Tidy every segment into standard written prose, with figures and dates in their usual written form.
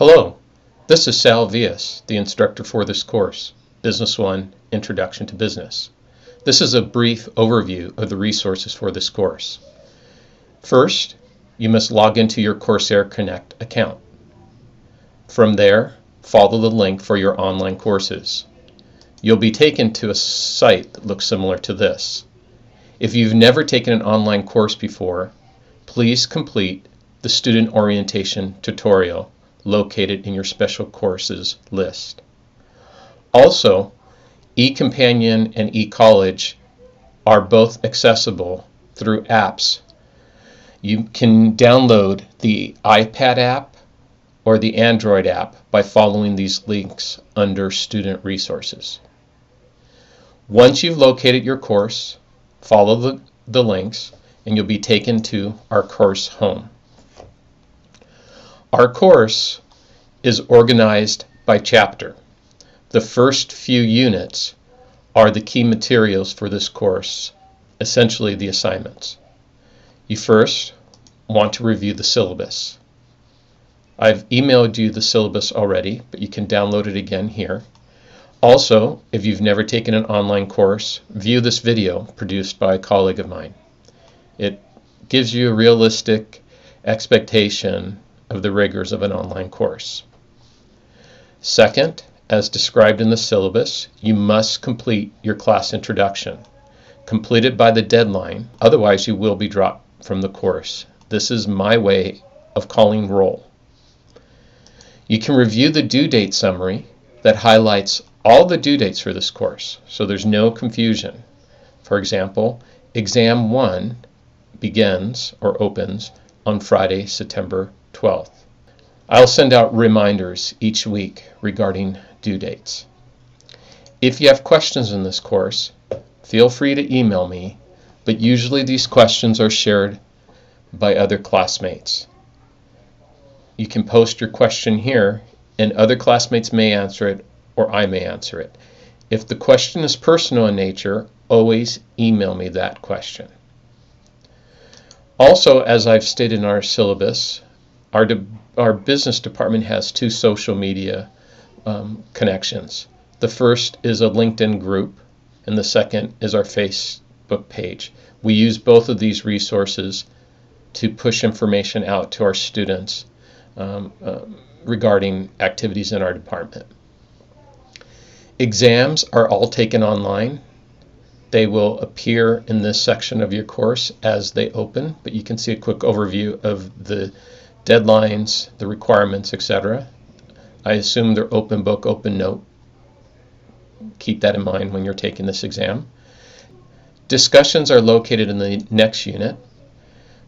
Hello, this is Sal Vias, the instructor for this course, Business 1 Introduction to Business. This is a brief overview of the resources for this course. First, you must log into your Coursera Connect account. From there, follow the link for your online courses. You'll be taken to a site that looks similar to this. If you've never taken an online course before, please complete the student orientation tutorial located in your special courses list. Also, eCompanion and eCollege are both accessible through apps. You can download the iPad app or the Android app by following these links under Student Resources. Once you've located your course, follow the links and you'll be taken to our course home. Our course is organized by chapter. The first few units are the key materials for this course, essentially the assignments. You first want to review the syllabus. I've emailed you the syllabus already, but you can download it again here. Also, if you've never taken an online course, view this video produced by a colleague of mine. It gives you a realistic expectation of the rigors of an online course. Second, as described in the syllabus, you must complete your class introduction. Complete it by the deadline, otherwise you will be dropped from the course. This is my way of calling roll. You can review the due date summary that highlights all the due dates for this course, so there's no confusion. For example, Exam 1 begins or opens on Friday, September 12th. I'll send out reminders each week regarding due dates. If you have questions in this course, feel free to email me, but usually these questions are shared by other classmates. You can post your question here, and other classmates may answer it, or I may answer it. If the question is personal in nature, always email me that question. Also, as I've stated in our syllabus, our business department has two social media connections. The first is a LinkedIn group, and the second is our Facebook page. We use both of these resources to push information out to our students regarding activities in our department. Exams are all taken online. They will appear in this section of your course as they open, but you can see a quick overview of the deadlines, the requirements, etc. I assume they're open book, open note. Keep that in mind when you're taking this exam. Discussions are located in the next unit.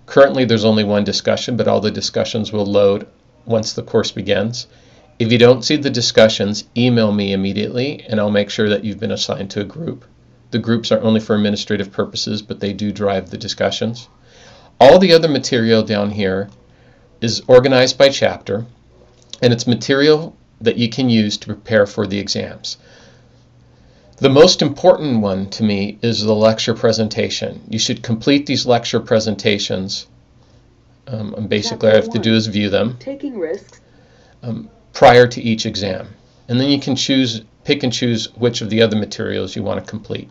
Currently there's only one discussion, but all the discussions will load once the course begins. If you don't see the discussions, email me immediately and I'll make sure that you've been assigned to a group. The groups are only for administrative purposes, but they do drive the discussions. All the other material down here is organized by chapter, and it's material that you can use to prepare for the exams. The most important one to me is the lecture presentation. You should complete these lecture presentations. And basically, all I have to do is view them. Taking risks. Prior to each exam. And then you can pick and choose which of the other materials you want to complete.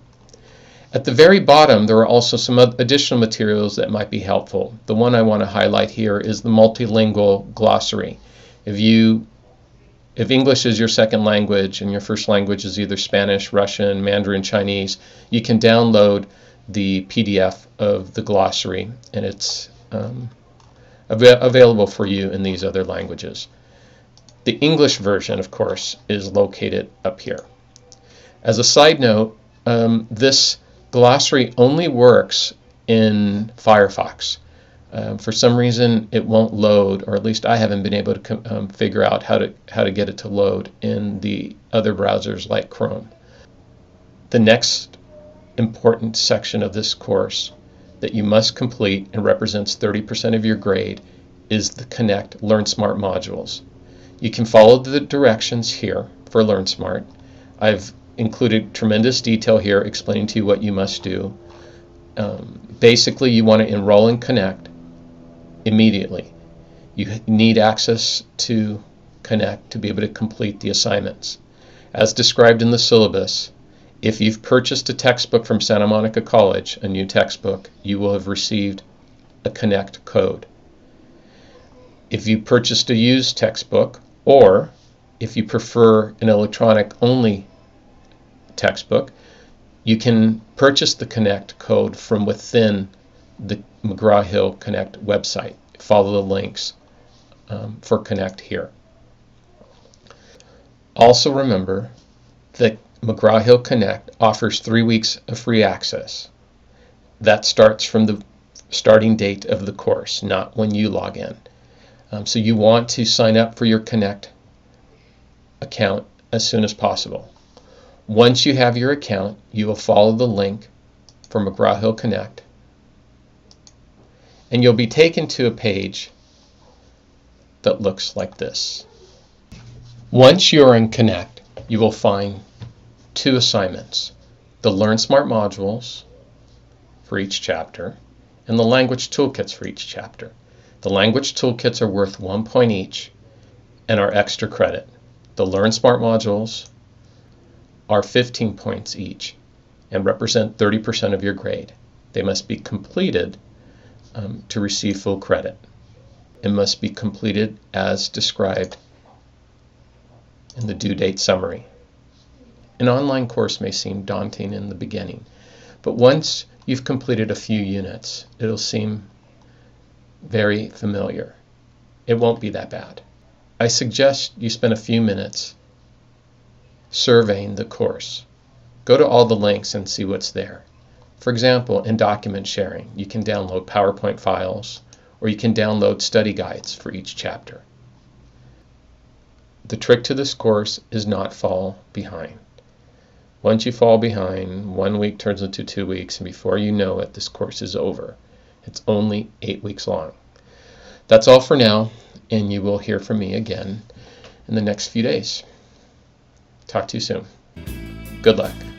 At the very bottom, there are also some additional materials that might be helpful. The one I want to highlight here is the multilingual glossary. If English is your second language and your first language is either Spanish, Russian, Mandarin, Chinese, you can download the PDF of the glossary, and it's available for you in these other languages. The English version, of course, is located up here. As a side note, this glossary only works in Firefox. For some reason it won't load, or at least I haven't been able to figure out how to get it to load in the other browsers like Chrome. The next important section of this course that you must complete and represents 30% of your grade is the Connect Learn Smart modules. You can follow the directions here for Learn Smart. I've included tremendous detail here explaining to you what you must do. Basically, you want to enroll in Connect immediately. You need access to Connect to be able to complete the assignments. As described in the syllabus, if you've purchased a textbook from Santa Monica College, a new textbook, you will have received a Connect code. If you purchased a used textbook, or if you prefer an electronic-only textbook, you can purchase the Connect code from within the McGraw-Hill Connect website. Follow the links for Connect here. Also remember that McGraw-Hill Connect offers 3 weeks of free access. That starts from the starting date of the course, not when you log in. So you want to sign up for your Connect account as soon as possible. Once you have your account, you will follow the link for McGraw-Hill Connect, and you'll be taken to a page that looks like this. Once you're in Connect, you will find 2 assignments: the Learn Smart modules for each chapter and the language toolkits for each chapter. The language toolkits are worth 1 point each and are extra credit. The Learn Smart modules are 15 points each and represent 30% of your grade. They must be completed to receive full credit. It must be completed as described in the due date summary. An online course may seem daunting in the beginning, but once you've completed a few units, it'll seem very familiar. It won't be that bad. I suggest you spend a few minutes surveying the course. Go to all the links and see what's there. For example, in document sharing, you can download PowerPoint files, or you can download study guides for each chapter. The trick to this course is not fall behind. Once you fall behind, 1 week turns into 2 weeks, and before you know it, this course is over. It's only 8 weeks long. That's all for now, and you will hear from me again in the next few days. Talk to you soon. Good luck.